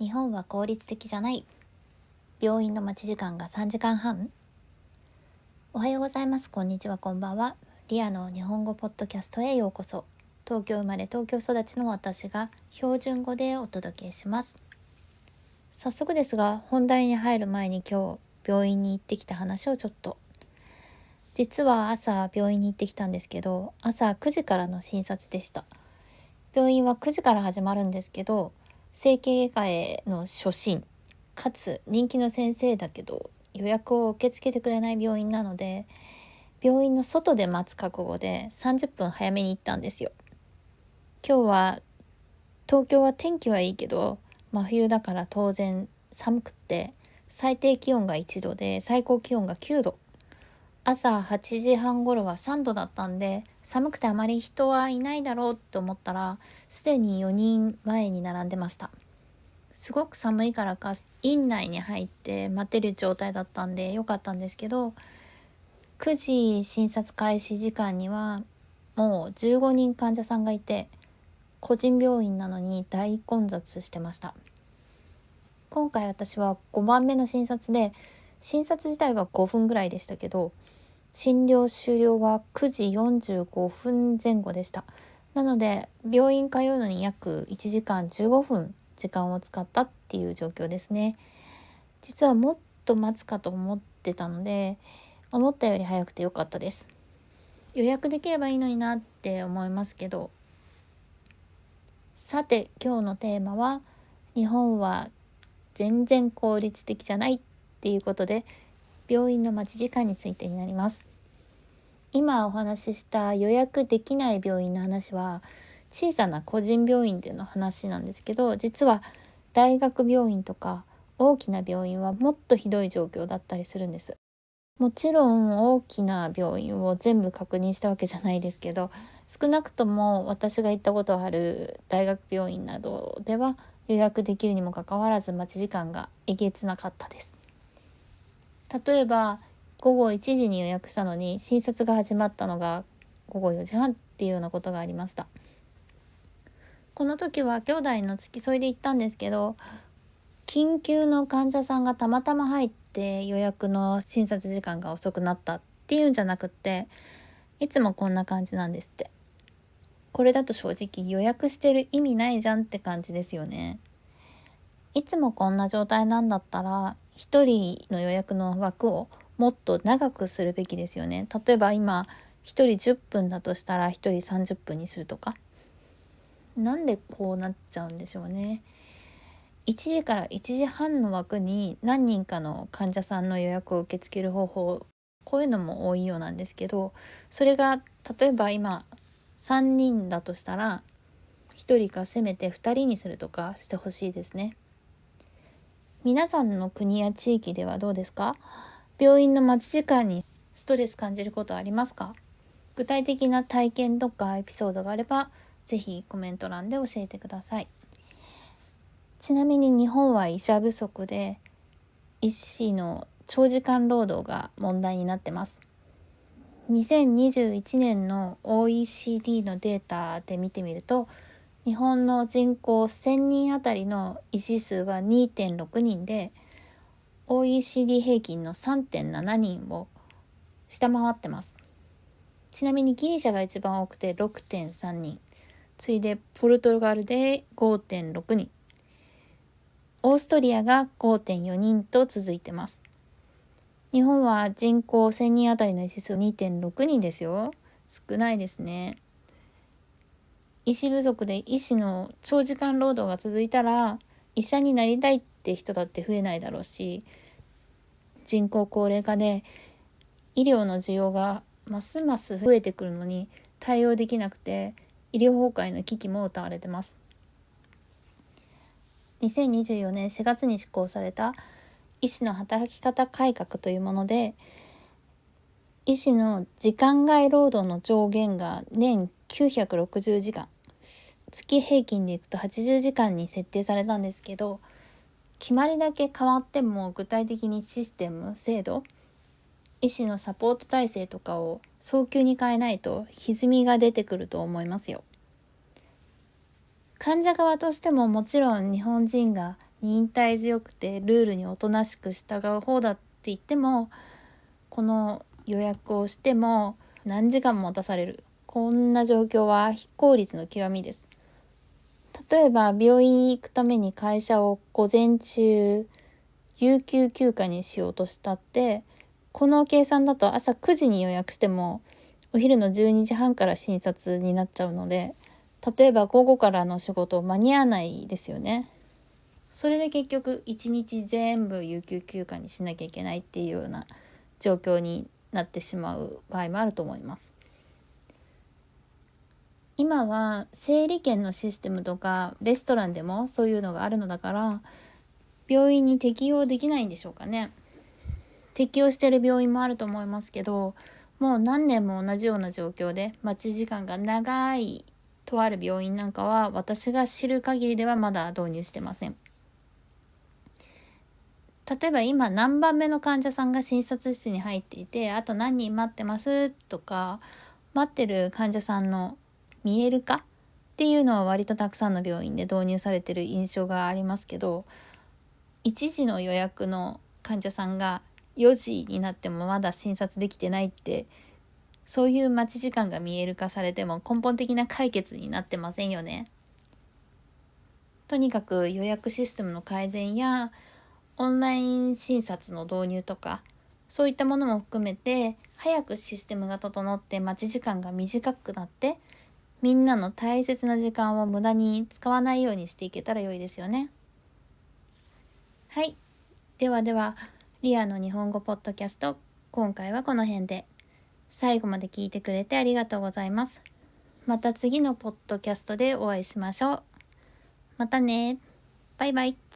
日本は効率的じゃない。病院の待ち時間が3時間半。おはようございます。こんにちは、こんばんは。リアの日本語ポッドキャストへようこそ。東京生まれ東京育ちの私が標準語でお届けします。早速ですが、本題に入る前に今日病院に行ってきた話をちょっと。実は朝病院に行ってきたんですけど、朝9時からの診察でした。病院は9時から始まるんですけど、整形外科への初診かつ人気の先生だけど予約を受け付けてくれない病院なので、病院の外で待つ覚悟で30分早めに行ったんですよ。今日は東京は天気はいいけど真冬だから当然寒くって、最低気温が1度で最高気温が9度、朝8時半頃は3度だったんで、寒くてあまり人はいないだろうと思ったら、すでに4人前に並んでました。すごく寒いからか院内に入って待てる状態だったんで良かったんですけど、9時診察開始時間にはもう15人患者さんがいて、個人病院なのに大混雑してました。今回私は5番目の診察で、診察自体は5分ぐらいでしたけど、診療終了は9時45分前後でした。なので病院通うのに約1時間15分時間を使ったっていう状況ですね。実はもっと待つかと思ってたので、思ったより早くてよかったです。予約できればいいのになって思いますけど。さて今日のテーマは、日本は全然効率的じゃないっていうことで、病院の待ち時間についてになります。今お話しした予約できない病院の話は小さな個人病院での話なんですけど、実は大学病院とか大きな病院はもっとひどい状況だったりするんです。もちろん大きな病院を全部確認したわけじゃないですけど、少なくとも私が行ったことある大学病院などでは予約できるにもかかわらず待ち時間がえげつなかったです。例えば午後1時に予約したのに診察が始まったのが午後4時半っていうようなことがありました。この時は兄弟の付き添いで行ったんですけど、緊急の患者さんがたまたま入って予約の診察時間が遅くなったっていうんじゃなくって、いつもこんな感じなんですって。これだと正直予約してる意味ないじゃんって感じですよね。いつもこんな状態なんだったら1人の予約の枠をもっと長くするべきですよね。例えば今1人10分だとしたら1人30分にするとか。なんでこうなっちゃうんでしょうね。1時から1時半の枠に何人かの患者さんの予約を受け付ける方法、こういうのも多いようなんですけど、それが例えば今3人だとしたら1人かせめて2人にするとかしてほしいですね。皆さんの国や地域ではどうですか？病院の待ち時間にストレス感じることありますか？具体的な体験とかエピソードがあればぜひコメント欄で教えてください。ちなみに日本は医者不足で、医師の長時間労働が問題になってます。2021年の OECD のデータで見てみると、日本の人口1000人あたりの医師数は 2.6 人で、OECD 平均の 3.7 人を下回ってます。ちなみにギリシャが一番多くて 6.3 人、次いでポルトガルで 5.6 人、オーストリアが 5.4 人と続いてます。日本は人口1000人あたりの医師数 2.6 人ですよ。少ないですね。医師不足で医師の長時間労働が続いたら、医者になりたいって人だって増えないだろうし、人口高齢化で医療の需要がますます増えてくるのに対応できなくて、医療崩壊の危機も謳われてます。2024年4月に施行された医師の働き方改革というもので、医師の時間外労働の上限が年960時間、月平均でいくと80時間に設定されたんですけど、決まりだけ変わっても具体的にシステム、制度、医師のサポート体制とかを早急に変えないと歪みが出てくると思いますよ。患者側としてももちろん日本人が忍耐強くてルールにおとなしく従う方だって言っても、この予約をしても何時間も待たされる、こんな状況は非効率の極みです。例えば病院行くために会社を午前中有給休暇にしようとしたって、この計算だと朝9時に予約してもお昼の12時半から診察になっちゃうので、例えば午後からの仕事間に合わないですよね。それで結局1日全部有給休暇にしなきゃいけないっていうような状況になってしまう場合もあると思います。今は整理券のシステムとかレストランでもそういうのがあるのだから、病院に適用できないんでしょうかね。適用してる病院もあると思いますけど、もう何年も同じような状況で待ち時間が長いとある病院なんかは、私が知る限りではまだ導入してません。例えば今何番目の患者さんが診察室に入っていて、あと何人待ってますとか、待ってる患者さんの見える化っていうのは割とたくさんの病院で導入されてる印象がありますけど、1時の予約の患者さんが4時になってもまだ診察できてないって、そういう待ち時間が見える化されても根本的な解決になってませんよね。とにかく予約システムの改善やオンライン診察の導入とか、そういったものも含めて早くシステムが整って待ち時間が短くなって、みんなの大切な時間を無駄に使わないようにしていけたら良いですよね。はい、ではでは、リアの日本語ポッドキャスト、今回はこの辺で。最後まで聞いてくれてありがとうございます。また次のポッドキャストでお会いしましょう。またね。バイバイ。